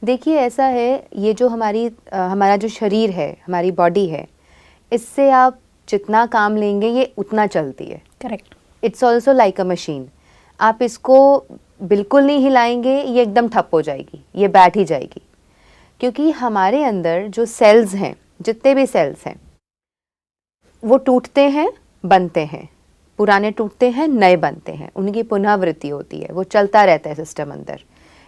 देखिए ऐसा है, ये जो हमारा जो शरीर है, हमारी बॉडी है, इससे आप जितना काम लेंगे ये उतना चलती है। Correct. It's also like a machine. आप इसको बिल्कुल नहीं हिलाएंगे, ये एकदम ठप हो जाएगी, ये बैठ ही जाएगी। क्योंकि हमारे अंदर जो सेल्स हैं, जितने भी सेल्स हैं, वो टूटते हैं, बनते हैं, पुराने टूटते हैं, नए बनते हैं, उनकी पुनरावृत्ति होती है, वो चलता रहता है सिस्टम अंदर।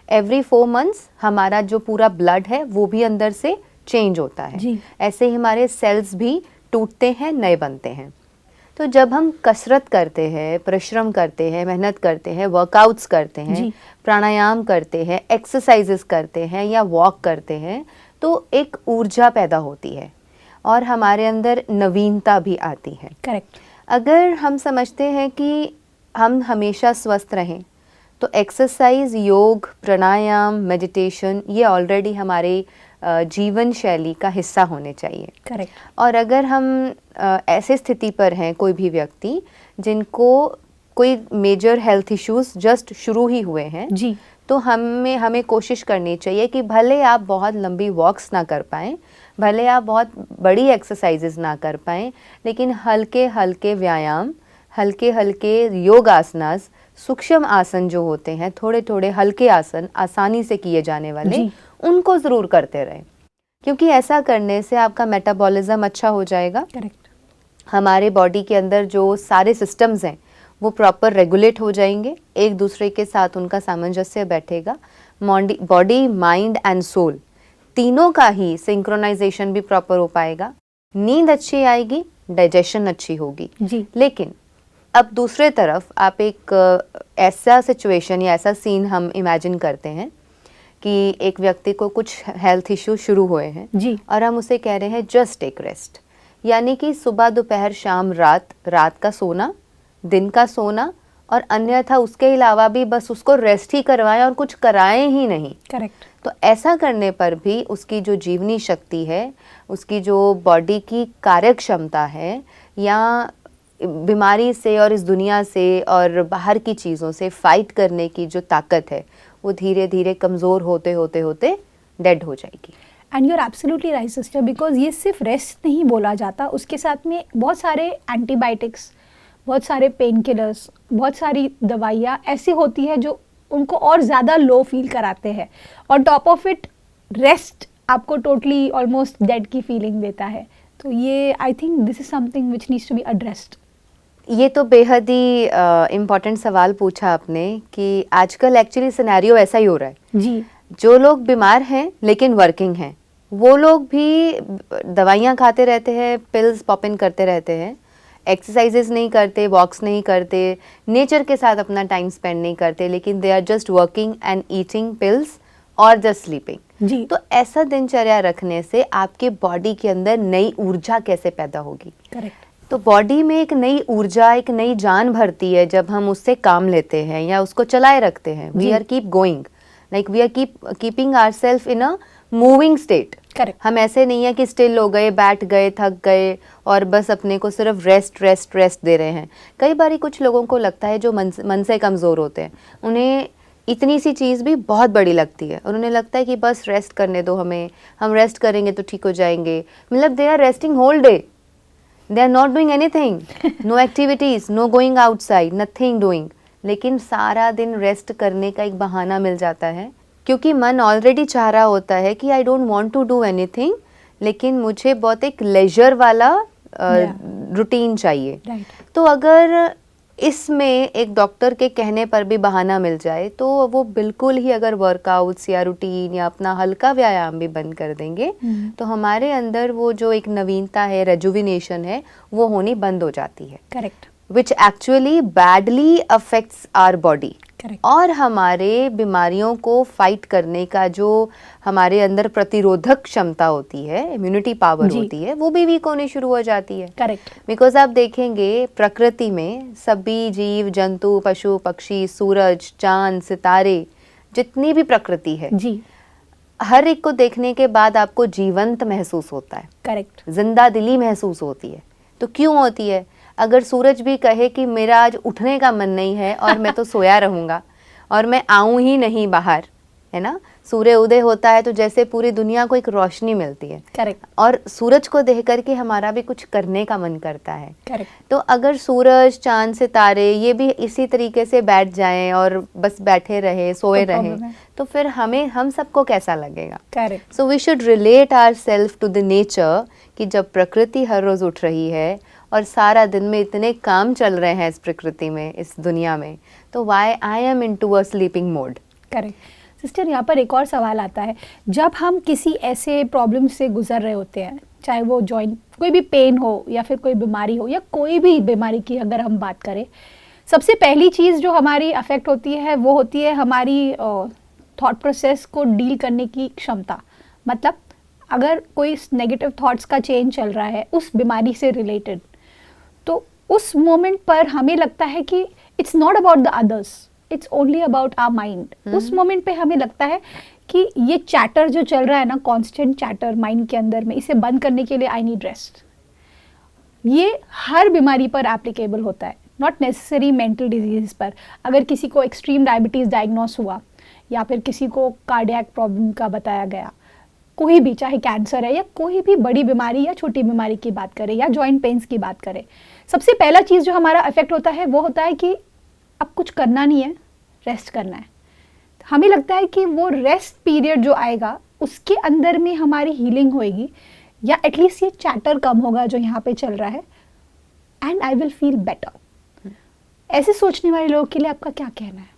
एवरी 4 months हमारा जो पूरा ब्लड है वो भी अंदर से चेंज होता है। जी। ऐसे ही हमारे सेल्स भी टूटते हैं, नए बनते हैं। तो जब हम कसरत करते हैं, परिश्रम करते हैं, मेहनत करते हैं, वर्कआउट्स करते हैं, जी। प्राणायाम करते हैं, एक्सरसाइजेस करते हैं या वॉक करते हैं, तो एक ऊर्जा पैदा होती है और हमारे अंदर नवीनता भी आती है। करेक्ट। अगर हम समझते हैं कि हम हमेशा स्वस्थ रहें, तो एक्सरसाइज, योग, प्राणायाम, मेडिटेशन ये ऑलरेडी हमारे जीवन शैली का हिस्सा होने चाहिए। करेक्ट। और अगर हम ऐसे स्थिति पर हैं, कोई भी व्यक्ति जिनको कोई मेजर हेल्थ इश्यूज जस्ट शुरू ही हुए हैं, जी। तो हमें कोशिश करनी चाहिए कि भले आप बहुत लंबी वॉक्स ना कर पाएँ, भले आप बहुत बड़ी एक्सरसाइजेज ना कर पाएँ, लेकिन हल्के हल्के व्यायाम, हल्के हल्के योग आसनास, सूक्ष्म आसन जो होते हैं, थोड़े थोड़े हल्के आसन आसानी से किए जाने वाले, जी। उनको ज़रूर करते रहें। क्योंकि ऐसा करने से आपका मेटाबॉलिज्म अच्छा हो जाएगा। करेक्ट। हमारे बॉडी के अंदर जो सारे सिस्टम्स हैं वो प्रॉपर रेगुलेट हो जाएंगे, एक दूसरे के साथ उनका सामंजस्य बैठेगा। बॉडी, माइंड एंड सोल तीनों का ही सिंक्रोनाइजेशन भी प्रॉपर हो पाएगा। नींद अच्छी आएगी, डाइजेशन अच्छी होगी। जी। लेकिन अब दूसरे तरफ आप एक ऐसा सिचुएशन या ऐसा सीन हम इमेजिन करते हैं कि एक व्यक्ति को कुछ हेल्थ इश्यू शुरू हुए हैं जी। और हम उसे कह रहे हैं जस्ट टेक रेस्ट, यानी कि सुबह, दोपहर, शाम, रात का सोना, दिन का सोना, और अन्यथा उसके अलावा भी बस उसको रेस्ट ही करवाएं और कुछ कराएं ही नहीं। करेक्ट। तो ऐसा करने पर भी उसकी जो जीवनी शक्ति है, उसकी जो बॉडी की कार्य क्षमता है, या बीमारी से और इस दुनिया से और बाहर की चीज़ों से फाइट करने की जो ताकत है, वो धीरे धीरे कमज़ोर होते होते होते डेड हो जाएगी। And you are absolutely right sister, because ये सिर्फ रेस्ट नहीं बोला जाता, उसके साथ में बहुत सारे एंटीबायोटिक्स, बहुत सारे पेन किलर्स, बहुत सारी दवाइयाँ ऐसी होती है जो उनको और ज़्यादा लो फील कराते हैं, और टॉप ऑफ इट रेस्ट आपको टोटली ऑलमोस्ट डेड की फीलिंग देता है। तो ये I think this is something which needs to be addressed. ये तो बेहद ही इम्पॉर्टेंट सवाल पूछा आपने कि आजकल एक्चुअली सिनेरियो ऐसा ही हो रहा है। जी। जो लोग बीमार हैं लेकिन वर्किंग हैं, वो लोग भी दवाइयाँ खाते रहते हैं, पिल्स पॉप इन करते रहते हैं, एक्सरसाइजेस नहीं करते, वॉक्स नहीं करते, नेचर के साथ अपना टाइम स्पेंड नहीं करते, लेकिन they are just working and eating pills और जस्ट स्लीपिंग। जी। तो ऐसा दिनचर्या रखने से आपके बॉडी के अंदर नई ऊर्जा कैसे पैदा होगी? करेक्ट। तो बॉडी में एक नई ऊर्जा, एक नई जान भरती है जब हम उससे काम लेते हैं या उसको चलाए रखते हैं। We are keep going, like we are keeping ourself in a moving state. Correct. हम ऐसे नहीं है कि स्टिल हो गए, बैठ गए, थक गए और बस अपने को सिर्फ रेस्ट दे रहे हैं। कई बार कुछ लोगों को लगता है जो मन से कमज़ोर होते हैं, उन्हें इतनी सी चीज़ भी बहुत बड़ी लगती है और उन्हें लगता है कि बस रेस्ट करने दो हमें, हम रेस्ट करेंगे तो ठीक हो जाएंगे। मतलब they are resting whole day, they are not doing anything, no activities, no going outside, nothing doing. लेकिन सारा दिन रेस्ट करने का एक बहाना मिल जाता है, क्योंकि मन ऑलरेडी चाह रहा होता है कि I don't want to do anything, लेकिन मुझे बहुत एक लेजर वाला रूटीन चाहिए। तो अगर इसमें एक डॉक्टर के कहने पर भी बहाना मिल जाए, तो वो बिल्कुल ही अगर वर्कआउट्स या रूटीन या अपना हल्का व्यायाम भी बंद कर देंगे, तो हमारे अंदर वो जो एक नवीनता है, रेजुविनेशन है, वो होनी बंद हो जाती है। Correct. Which actually badly affects our body. Correct. और हमारे बीमारियों को फाइट करने का जो हमारे अंदर प्रतिरोधक क्षमता होती है, इम्यूनिटी पावर होती है, वो भी वीक होनी शुरू हो जाती है। करेक्ट। बिकॉज आप देखेंगे प्रकृति में सभी जीव जंतु, पशु पक्षी, सूरज, चांद, सितारे, जितनी भी प्रकृति है, जी, हर एक को देखने के बाद आपको जीवंत महसूस होता है। करेक्ट। जिंदा दिली महसूस होती है। तो क्यों होती है? अगर सूरज भी कहे कि मेरा आज उठने का मन नहीं है और मैं तो सोया रहूँगा और मैं आऊँ ही नहीं बाहर, है ना। सूर्य उदय होता है तो जैसे पूरी दुनिया को एक रोशनी मिलती है, करेक्ट, और सूरज को देख करके हमारा भी कुछ करने का मन करता है। करेक्ट, तो अगर सूरज, चांद, सितारे ये भी इसी तरीके से बैठ जाएं और बस बैठे रहे, सोए तो रहे, problem है। तो फिर हम सबको कैसा लगेगा। Correct, so we should relate our self to the nature, कि जब प्रकृति हर रोज उठ रही है और सारा दिन में इतने काम चल रहे हैं इस प्रकृति में, इस दुनिया में, तो why I am into a sleeping mode. Correct. Sister, यहाँ पर एक और सवाल आता है, जब हम किसी ऐसे प्रॉब्लम से गुजर रहे होते हैं, चाहे वो जॉइंट कोई भी पेन हो या फिर कोई बीमारी हो या कोई भी बीमारी की अगर हम बात करें, सबसे पहली चीज़ जो हमारी अफेक्ट होती है वो होती है हमारी थॉट प्रोसेस को डील करने की क्षमता। मतलब अगर कोई नेगेटिव थॉट्स का चेन चल रहा है उस बीमारी से रिलेटेड, तो उस मोमेंट पर हमें लगता है कि it's not about the others, it's only about our mind. उस मोमेंट पे हमें लगता है कि ये चैटर जो चल रहा है ना, कांस्टेंट चैटर माइंड के अंदर में, इसे बंद करने के लिए आई नीड रेस्ट। ये हर बीमारी पर एप्लीकेबल होता है, नॉट नेसेसरी मेंटल डिजीज पर। अगर किसी को एक्सट्रीम डायबिटीज़ डायग्नोस हुआ या फिर किसी को कार्डियक प्रॉब्लम का बताया गया, कोई भी, चाहे कैंसर है या कोई भी बड़ी बीमारी या छोटी बीमारी की बात करें या जॉइंट पेन्स की बात करें, सबसे पहला चीज़ जो हमारा अफेक्ट होता है वो होता है कि अब कुछ करना नहीं है, रेस्ट करना है। हमें लगता है कि वो रेस्ट पीरियड जो आएगा उसके अंदर में हमारी हीलिंग होएगी, या एटलीस्ट ये चैटर कम होगा जो यहाँ पे चल रहा है, and I will feel better. ऐसे सोचने वाले लोगों के लिए आपका क्या कहना है?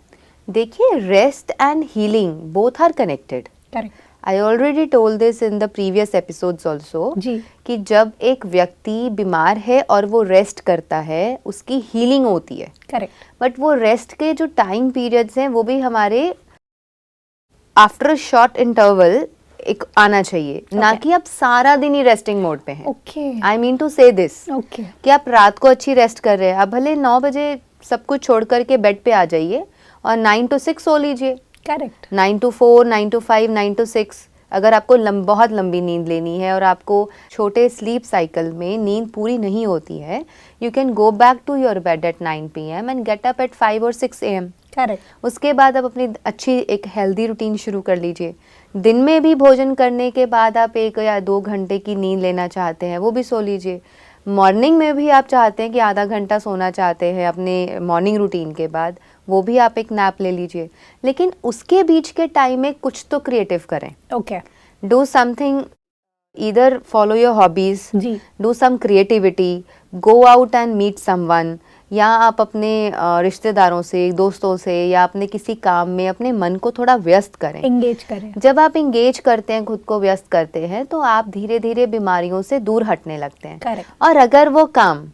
देखिए, rest and healing both are connected. Correct, I already told this in the previous episodes also, जी, कि जब एक व्यक्ति बीमार है और वो रेस्ट करता है, उसकी हीलिंग होती है। करेक्ट, बट वो रेस्ट के जो टाइम पीरियड्स हैं वो भी हमारे आफ्टर अ शॉर्ट इंटरवल एक आना चाहिए, ना कि आप सारा दिन ही रेस्टिंग मोड पे हैं। ओके, आई मीन टू से दिस, ओके, कि आप रात को अच्छी रेस्ट कर रहे हैं, आप भले 9 बजे सब कुछ छोड़ करके बेड पे आ जाइए और 9 to 6 सो लीजिए, करेक्ट, 9 to 4, 9 to 5, 9 to 6। अगर आपको बहुत लंबी नींद लेनी है और आपको छोटे स्लीप साइकिल में नींद पूरी नहीं होती है, you can go back to your bed at 9 PM and get up at 5 or 6 AM। Correct, उसके बाद आप अपनी अच्छी एक हेल्दी रूटीन शुरू कर लीजिए। दिन में भी भोजन करने के बाद आप 1 या 2 घंटे की नींद लेना चाहते हैं, वो भी सो लीजिए। मॉर्निंग में भी आप चाहते हैं कि आधा घंटा सोना चाहते हैं अपने मॉर्निंग रूटीन के बाद, वो भी आप एक नैप ले लीजिए। लेकिन उसके बीच के टाइम में कुछ तो क्रिएटिव करें। Okay, do something, either follow your hobbies, जी, do some creativity, go out and meet someone, या आप अपने रिश्तेदारों से, दोस्तों से, या अपने किसी काम में अपने मन को थोड़ा व्यस्त करें। एंगेज करें। जब आप इंगेज करते हैं, खुद को व्यस्त करते हैं, तो आप धीरे धीरे बीमारियों से दूर हटने लगते हैं। करेक्ट, और अगर वो काम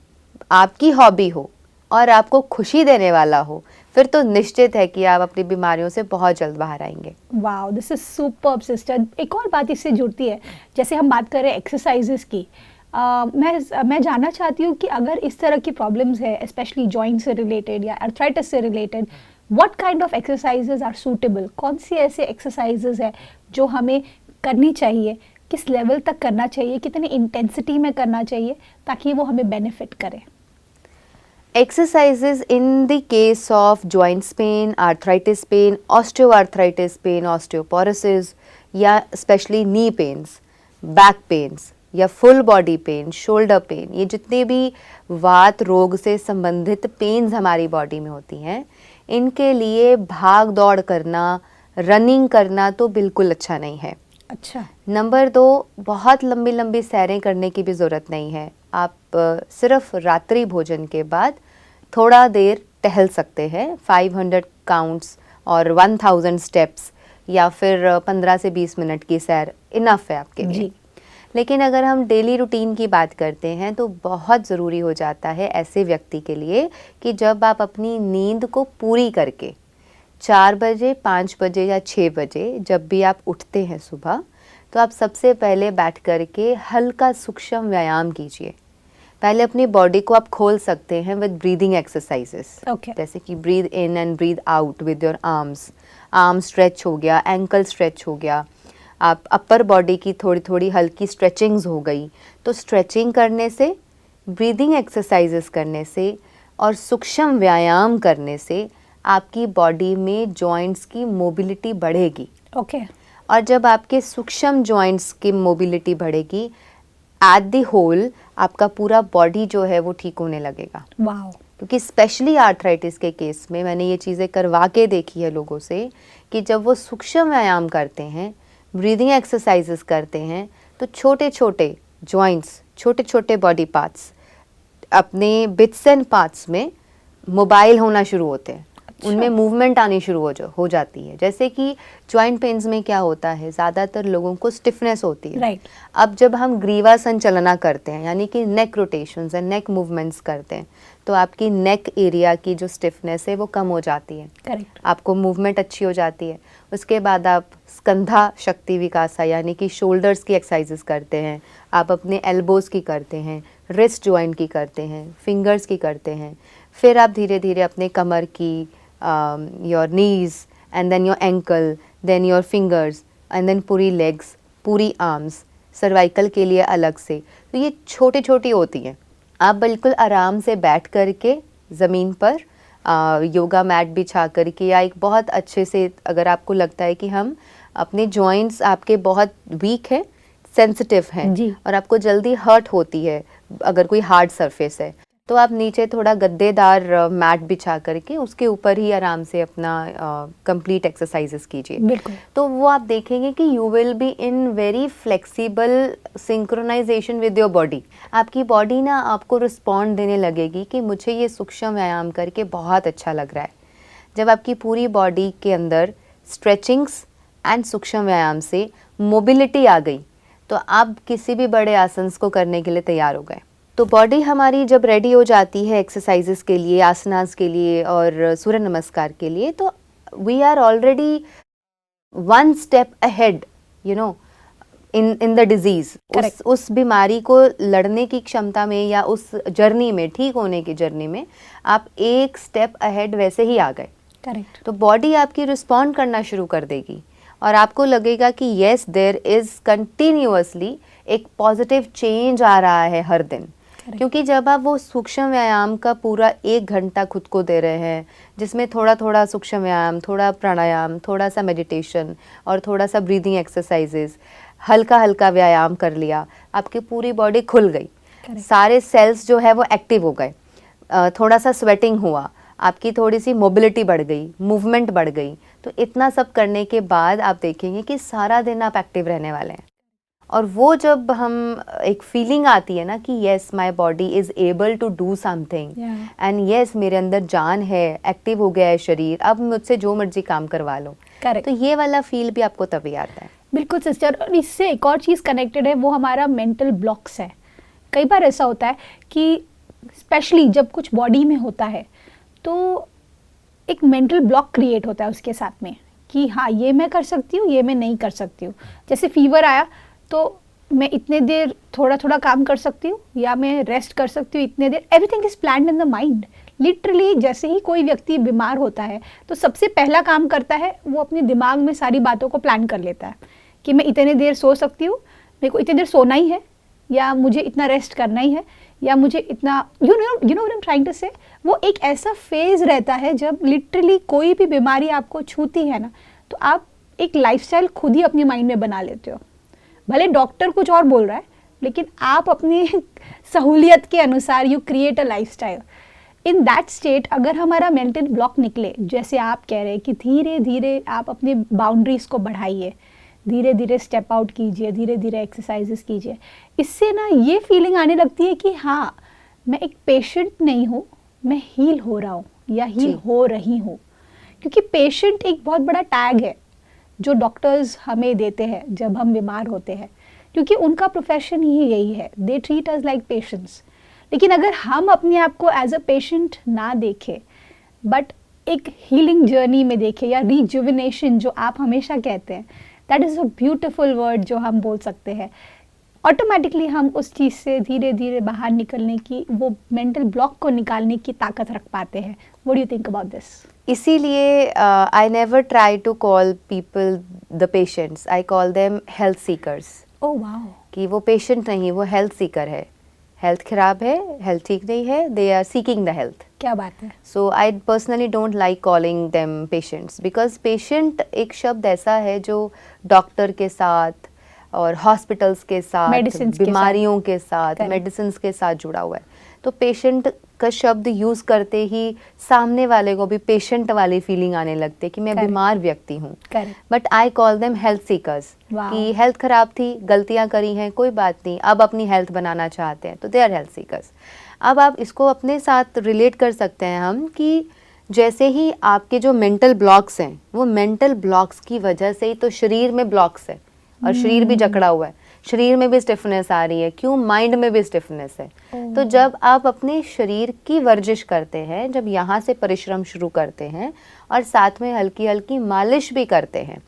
आपकी हॉबी हो और आपको खुशी देने वाला हो, फिर तो निश्चित है कि आप अपनी बीमारियों से बहुत जल्द बाहर आएंगे। Wow, this is superb sister. एक और बात इससे जुड़ती है, जैसे हम बात करें एक्सरसाइजेस की, मैं जानना चाहती हूँ कि अगर इस तरह की प्रॉब्लम्स है, स्पेशली जॉइंट से रिलेटेड या अर्थराइटिस से related, what kind of exercises are suitable? कौन सी ऐसे एक्सरसाइजेस है जो हमें करनी चाहिए, किस लेवल तक करना चाहिए, कितनी इंटेंसिटी में करना चाहिए ताकि वो हमें बेनिफिट करे? Exercises in the case of joint pain, arthritis pain, osteoarthritis pain, osteoporosis, या स्पेशली नी पेन्स, बैक पेन्स, या full body pain, shoulder pain, ये जितने भी वात रोग से संबंधित पेन्स हमारी बॉडी में होती हैं, इनके लिए भाग दौड़ करना, रनिंग करना तो बिल्कुल अच्छा नहीं है। अच्छा, नंबर 2, बहुत लंबी लंबी सैरें करने की भी ज़रूरत नहीं है। आप सिर्फ रात्रि भोजन के बाद थोड़ा देर टहल सकते हैं, 500 काउंट्स और 1000 स्टेप्स, या फिर 15 से 20 मिनट की सैर इनफ है आपके लिए। जी, लेकिन अगर हम डेली रूटीन की बात करते हैं तो बहुत ज़रूरी हो जाता है ऐसे व्यक्ति के लिए कि जब आप अपनी नींद को पूरी करके 4 बजे, 5 बजे या 6 बजे जब भी आप उठते हैं सुबह, तो आप सबसे पहले बैठ करके हल्का सूक्ष्म व्यायाम कीजिए। पहले अपनी बॉडी को आप खोल सकते हैं विद ब्रीदिंग एक्सरसाइजेस, ओके, जैसे कि breathe in and breathe out with your arms. Arm stretch हो गया, एंकल स्ट्रेच हो गया, आप अपर बॉडी की थोड़ी थोड़ी हल्की स्ट्रेचिंग्स हो गई। तो स्ट्रेचिंग करने से, ब्रीदिंग एक्सरसाइजेस करने से और सूक्ष्म व्यायाम करने से आपकी बॉडी में जॉइंट्स की मोबिलिटी बढ़ेगी। ओके। और जब आपके सूक्ष्म जॉइंट्स की मोबिलिटी बढ़ेगी, एट द होल आपका पूरा बॉडी जो है वो ठीक होने लगेगा। वाओ। क्योंकि स्पेशली आर्थराइटिस के केस में मैंने ये चीज़ें करवा के देखी है लोगों से कि जब वो सूक्ष्म व्यायाम करते हैं, ब्रीदिंग एक्सरसाइजेस करते हैं, तो छोटे छोटे जॉइंट्स, छोटे छोटे बॉडी पार्ट्स अपने बिट्स एंड पार्ट्स में मोबाइल होना शुरू होते हैं। उनमें मूवमेंट आनी शुरू हो जाती है। जैसे कि जॉइंट पेन्स में क्या होता है, ज़्यादातर लोगों को स्टिफनेस होती है। राइट। अब जब हम ग्रीवा संचलना करते हैं, यानी कि नेक रोटेशंस एंड नेक मूवमेंट्स करते हैं, तो आपकी नेक एरिया की जो स्टिफनेस है वो कम हो जाती है। करेक्ट। आपको मूवमेंट अच्छी हो जाती है। उसके बाद आप स्कंधा शक्ति विकासा यानी कि शोल्डर्स की एक्सरसाइजेस करते हैं, आप अपने एल्बोज़ की करते हैं, रिस्ट जॉइंट की करते हैं, फिंगर्स की करते हैं। फिर आप धीरे धीरे अपने कमर की, your knees and then your ankle, then your fingers and then पूरी लेग्स, पूरी आर्म्स, सर्वाइकल के लिए अलग से। तो ये छोटी छोटी होती हैं। आप बिल्कुल आराम से बैठ करके ज़मीन पर योगा मैट बिछा करके, या एक बहुत अच्छे से, अगर आपको लगता है कि हम अपने जॉइंट्स आपके बहुत वीक है, सेंसिटिव हैं जी। और आपको जल्दी हर्ट होती है अगर कोई हार्ड सरफेस है, तो आप नीचे थोड़ा गद्देदार मैट बिछा करके उसके ऊपर ही आराम से अपना कंप्लीट एक्सरसाइजेस कीजिए। बिल्कुल। तो वो आप देखेंगे कि you will be in very flexible synchronization with your body. आपकी बॉडी ना आपको रिस्पॉन्ड देने लगेगी कि मुझे ये सूक्ष्म व्यायाम करके बहुत अच्छा लग रहा है। जब आपकी पूरी बॉडी के अंदर स्ट्रेचिंग्स एंड सूक्ष्म व्यायाम से मोबिलिटी आ गई, तो आप किसी भी बड़े आसन्स को करने के लिए तैयार हो गए। तो बॉडी हमारी जब रेडी हो जाती है एक्सरसाइजेस के लिए, आसनास के लिए और सूर्य नमस्कार के लिए, तो we are already one step ahead, you know, in the disease. उस बीमारी को लड़ने की क्षमता में या उस जर्नी में, ठीक होने की जर्नी में आप एक स्टेप अहेड वैसे ही आ गए। करेक्ट। तो बॉडी आपकी रिस्पॉन्ड करना शुरू कर देगी और आपको लगेगा कि येस, देयर इज कंटिन्यूअसली एक पॉजिटिव चेंज आ रहा है हर दिन। क्योंकि जब आप वो सूक्ष्म व्यायाम का पूरा 1 घंटा खुद को दे रहे हैं, जिसमें थोड़ा थोड़ा सूक्ष्म व्यायाम, थोड़ा प्राणायाम, थोड़ा सा मेडिटेशन और थोड़ा सा ब्रीदिंग एक्सरसाइजेस, हल्का हल्का व्यायाम कर लिया, आपकी पूरी बॉडी खुल गई, सारे सेल्स जो है वो एक्टिव हो गए, थोड़ा सा स्वेटिंग हुआ, आपकी थोड़ी सी मोबिलिटी बढ़ गई, मूवमेंट बढ़ गई। तो इतना सब करने के बाद आप देखेंगे कि सारा दिन आप एक्टिव रहने वाले हैं। और वो जब हम एक फीलिंग आती है ना कि yes, my body is able to do something and yes, मेरे अंदर जान है, एक्टिव हो गया है शरीर, अब मुझसे जो मर्जी काम करवा लो। करेक्ट। तो ये वाला फील भी आपको तभी आता है। बिल्कुल सिस्टर। और इससे एक और चीज़ कनेक्टेड है, वो हमारा मेंटल ब्लॉक्स है। कई बार ऐसा होता है कि स्पेशली जब कुछ बॉडी में होता है तो एक मेंटल ब्लॉक क्रिएट होता है उसके साथ में कि हाँ, ये मैं कर सकती हूँ, ये मैं नहीं कर सकती हूँ। जैसे फीवर आया तो मैं इतने देर थोड़ा थोड़ा काम कर सकती हूँ या मैं रेस्ट कर सकती हूँ इतने देर। Everything is planned in the mind. Literally जैसे ही कोई व्यक्ति बीमार होता है तो सबसे पहला काम करता है वो अपने दिमाग में सारी बातों को प्लान कर लेता है कि मैं इतने देर सो सकती हूँ, मेरे को इतनी देर सोना ही है, या मुझे इतना रेस्ट करना ही है, या मुझे इतना you know what I am trying to say. वो एक ऐसा फेज रहता है जब लिटरली कोई भी बीमारी आपको छूती है ना, तो आप एक लाइफस्टाइल खुद ही अपनी माइंड में बना लेते हो। भले डॉक्टर कुछ और बोल रहा है, लेकिन आप अपनी सहूलियत के अनुसार you create a lifestyle. In that state अगर हमारा मेंटल ब्लॉक निकले, जैसे आप कह रहे हैं कि धीरे धीरे आप अपनी बाउंड्रीज को बढ़ाइए, धीरे धीरे स्टेप आउट कीजिए, धीरे धीरे एक्सरसाइजेस कीजिए, इससे ना ये फीलिंग आने लगती है कि हाँ, मैं एक पेशेंट नहीं हूँ, मैं हील हो रहा हूँ या हील हो रही हूँ। क्योंकि पेशेंट एक बहुत बड़ा टैग है जो डॉक्टर्स हमें देते हैं जब हम बीमार होते हैं, क्योंकि उनका प्रोफेशन ही यही है, they treat us like patients. लेकिन अगर हम अपने आप को एज अ पेशेंट ना देखें, बट एक हीलिंग जर्नी में देखें, या रिजुविनेशन जो आप हमेशा कहते हैं, that is a beautiful word जो हम बोल सकते हैं, ऑटोमेटिकली हम उस चीज़ से धीरे धीरे बाहर निकलने की, वो मेंटल ब्लॉक को निकालने की ताकत रख पाते हैं। What do you think about this? इसीलिए I never try to call people the patients, I call them health seekers. Oh wow. कि वो पेशेंट नहीं, वो हेल्थ सीकर है। हेल्थ खराब है, हेल्थ ठीक नहीं है, they are seeking the health. क्या बात है। So I personally don't like calling them patients, because patient एक शब्द ऐसा है जो डॉक्टर के साथ और हॉस्पिटल्स के साथ, Medicines के साथ, बीमारियों के साथ, Correct. मेडिसिन्स के साथ जुड़ा हुआ है। तो पेशेंट का शब्द यूज़ करते ही सामने वाले को भी पेशेंट वाली फीलिंग आने लगती है कि मैं Correct. बीमार व्यक्ति हूँ। Correct. But I call them health seekers, Wow. कि हेल्थ खराब थी, गलतियाँ करी हैं, कोई बात नहीं, अब अपनी हेल्थ बनाना चाहते हैं, तो दे आर हेल्थ सीकर्स। अब आप इसको अपने साथ रिलेट कर सकते हैं हम कि जैसे ही आपके जो मेंटल ब्लॉक्स हैं, वो मेंटल ब्लॉक्स की वजह से ही तो शरीर में ब्लॉक्स है और शरीर भी जकड़ा हुआ है, शरीर में भी स्टिफनेस आ रही है, क्यों, माइंड में भी स्टिफनेस है। तो जब आप अपने शरीर की वर्जिश करते हैं, जब यहाँ से परिश्रम शुरू करते हैं और साथ में हल्की हल्की मालिश भी करते हैं,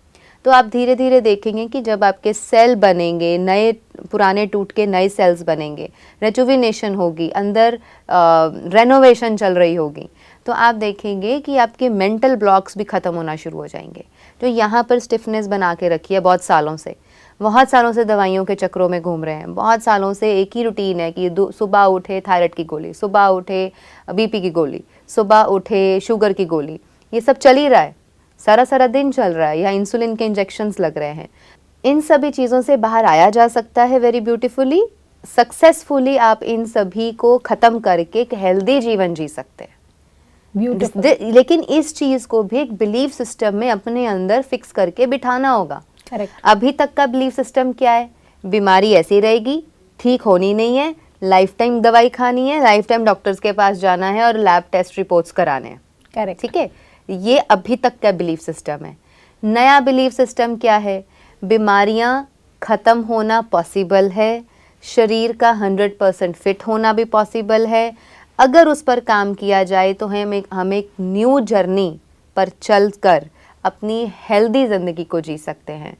तो आप धीरे धीरे देखेंगे कि जब आपके सेल बनेंगे, नए पुराने टूट के नए सेल्स बनेंगे, रेजुविनेशन होगी, अंदर रेनोवेशन चल रही होगी, तो आप देखेंगे कि आपके मेंटल ब्लॉक्स भी ख़त्म होना शुरू हो जाएंगे। जो यहाँ पर स्टिफनेस बना के रखी है बहुत सालों से दवाइयों के चक्रों में घूम रहे हैं, बहुत सालों से एक ही रूटीन है कि सुबह उठे थायराइड की गोली, सुबह उठे बीपी की गोली, सुबह उठे शुगर की गोली, ये सब चल ही रहा है, सारा दिन चल रहा है, या इंसुलिन के इंजेक्शंस लग रहे हैं। इन सभी चीज़ों से बाहर आया जा सकता है वेरी ब्यूटीफुली, सक्सेसफुली आप इन सभी को ख़त्म करके एक हेल्दी जीवन जी सकते हैं। ब्यूटीफुल। लेकिन इस चीज़ को भी एक बिलीफ सिस्टम में अपने अंदर फिक्स करके बिठाना होगा। करेक्ट। अभी तक का बिलीफ सिस्टम क्या है? बीमारी ऐसी रहेगी, ठीक होनी नहीं है, लाइफ टाइम दवाई खानी है, लाइफ टाइम डॉक्टर्स के पास जाना है और लैब टेस्ट रिपोर्ट्स कराने हैं। करेक्ट। ठीक है, ये अभी तक का बिलीफ सिस्टम है। नया बिलीफ सिस्टम क्या है? बीमारियां खत्म होना पॉसिबल है, शरीर का 100% फिट होना भी पॉसिबल है। अगर उस पर काम किया जाए तो हम एक न्यू जर्नी पर चलकर अपनी हेल्दी ज़िंदगी को जी सकते हैं।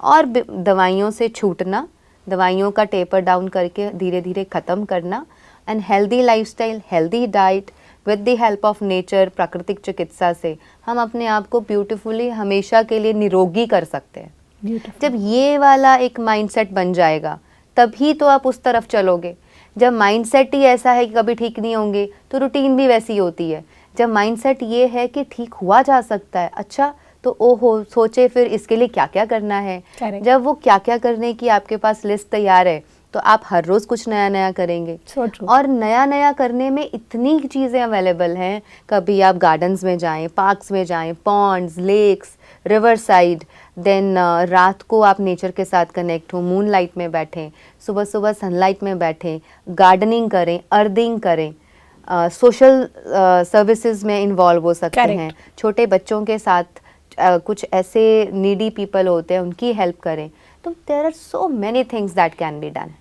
और दवाइयों से छूटना, दवाइयों का टेपर डाउन करके धीरे धीरे ख़त्म करना, and healthy lifestyle, healthy diet with the help of nature, प्राकृतिक चिकित्सा से हम अपने आप को ब्यूटीफुली हमेशा के लिए निरोगी कर सकते हैं। ब्यूटीफुल। जब ये वाला एक माइंडसेट बन जाएगा तभी तो आप उस तरफ चलोगे। जब माइंडसेट ही ऐसा है कि कभी ठीक नहीं होंगे तो रूटीन भी वैसी होती है। जब माइंडसेट ये है कि ठीक हुआ जा सकता है, अच्छा तो ओहो सोचे फिर इसके लिए क्या क्या करना है। Correct. जब वो क्या क्या करने की आपके पास लिस्ट तैयार है तो आप हर रोज़ कुछ नया नया करेंगे। So true. और नया नया करने में इतनी चीज़ें अवेलेबल हैं, कभी आप गार्डन्स में जाएं, पार्क्स में जाएं, ponds, lakes, river side, then रात को आप नेचर के साथ कनेक्ट हो, मून लाइट में बैठें, सुबह सुबह सनलाइट में बैठें, गार्डनिंग करें, अर्दिंग करें, सोशल सर्विसेज में इन्वॉल्व हो सकते Correct. हैं, छोटे बच्चों के साथ कुछ ऐसे नीडी पीपल होते हैं उनकी हेल्प करें। तो there are so many things that can be done.